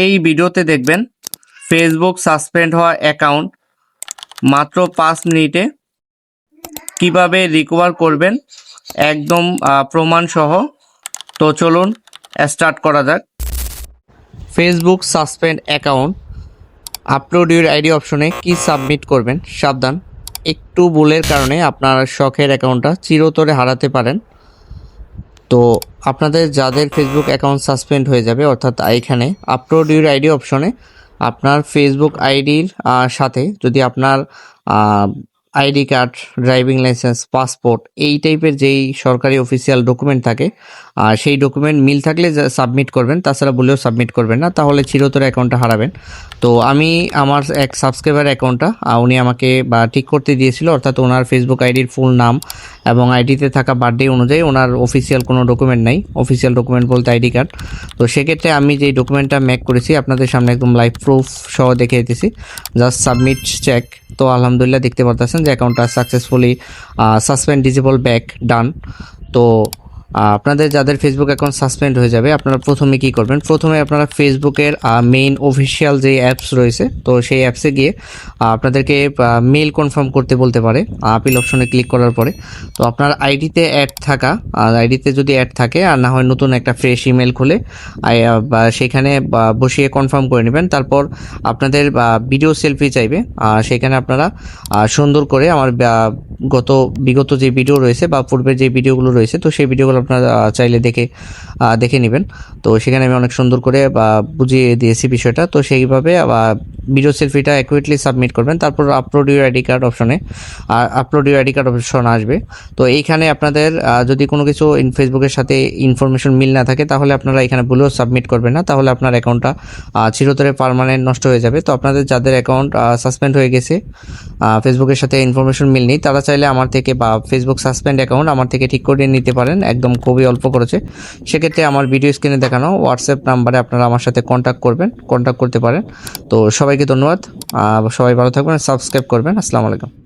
এই ভিডিওতে দেখবেন ফেসবুক সাসপেন্ড হওয়া অ্যাকাউন্ট মাত্র 5 মিনিটে কিভাবে রিকভার করবেন একদম প্রমাণ সহ। তো চলুন স্টার্ট করা যাক। Facebook suspend account upload your ID অপশনে কি সাবমিট করবেন। সাবধান, একটু ভুলের কারণে আপনার শখের অ্যাকাউন্টটা চিরতরে হারাতে পারেন। তো আপনাদের যাদের ফেসবুক অ্যাকাউন্ট সাসপেন্ড হয়ে যাবে, অর্থাৎ এখানে আপলোড ইউর আইডি অপশনে আপনার ফেসবুক আইডির সাথে যদি আপনার ID card, driving licence, passport এই টাইপের যেই সরকারি অফিসিয়াল ডকুমেন্ট থাকে সেই ডকুমেন্ট মিল থাকলে সাবমিট করবেন, তাছাড়া বলেও সাবমিট করবেন না, তাহলে চিরতরে অ্যাকাউন্টটা হারাবেন। তো আমি আমার এক সাবস্ক্রাইবার অ্যাকাউন্টটা উনি আমাকে ঠিক করতে দিয়েছিল, অর্থাৎ ওনার ফেসবুক আইডির ফুল নাম এবং আইডিতে থাকা বার্থডে অনুযায়ী ওনার অফিসিয়াল কোনো ডকুমেন্ট নাই, অফিসিয়াল ডকুমেন্ট বলতে আইডি কার্ড। তো সেক্ষেত্রে আমি যেই ডকুমেন্টটা মেক করেছি আপনাদের সামনে একদম লাইভ প্রুফ সহ দেখে দিতেছি। Just submit check. তো আলহামদুলিল্লাহ দেখতে পারতেছেন যে অ্যাকাউন্টটা successfully suspend disable back done. তো আপনাদের যাদের ফেসবুক অ্যাকাউন্ট সাসপেন্ড হয়ে যাবে আপনারা প্রথমে কি করবেন, প্রথমে আপনারা ফেসবুকের মেইন অফিসিয়াল যে অ্যাপস রয়েছে তো সেই অ্যাপসে গিয়ে আপনাদেরকে মেল কনফার্ম করতে বলতে পারে আপিল অপশনে ক্লিক করার পরে। তো আপনার আইডিতে অ্যাড থাকা, আইডিতে যদি অ্যাড থাকে আর না হয় নতুন একটা ফ্রেশ ইমেল খুলে সেখানে বসিয়ে কনফার্ম করে নেবেন। তারপর আপনাদের ভিডিও সেলফি চাইবে, সেখানে আপনারা সুন্দর করে আমার বিগত যে ভিডিও রয়েছে বা পূর্বের যে ভিডিওগুলো রয়েছে তো সেই ভিডিওগুলো আপনারা চাইলে দেখে নেবেন। তো সেখানে আমি অনেক সুন্দর করে বুঝিয়ে দিয়েছি বিষয়টা। তো সেইভাবে ভিডিও সেলফিটা অ্যাকুরেটলি সাবমিট করবেন। তারপর আপলোড ইউর আইডি কার্ড অপশনে অপশন আসবে। তো এইখানে আপনাদের যদি কোনো কিছু ফেসবুকের সাথে ইনফরমেশন মিল না থাকে তাহলে আপনারা এখানে বলেও সাবমিট করবেন না, তাহলে আপনার অ্যাকাউন্টটা চিরতরে পার্মানেন্ট নষ্ট হয়ে যাবে। তো আপনাদের যাদের অ্যাকাউন্ট সাসপেন্ড হয়ে গেছে, ফেসবুকের সাথে ইনফরমেশন মিল নেই, তারা চাইলে আমার থেকে বা ফেসবুক সাসপেন্ড অ্যাকাউন্ট আমার থেকে ঠিক করে নিতে পারেন, একদম খুবই অল্প খরচে। সেক্ষেত্রে আমার ভিডিও স্ক্রিনে দেখানো হোয়াটসঅ্যাপ নাম্বারে আপনারা আমার সাথে কন্ট্যাক্ট করতে পারেন। তো সবাইকে ধন্যবাদ, সবাই ভালো থাকবেন, সাবস্ক্রাইব করবেন। আসসালামু আলাইকুম।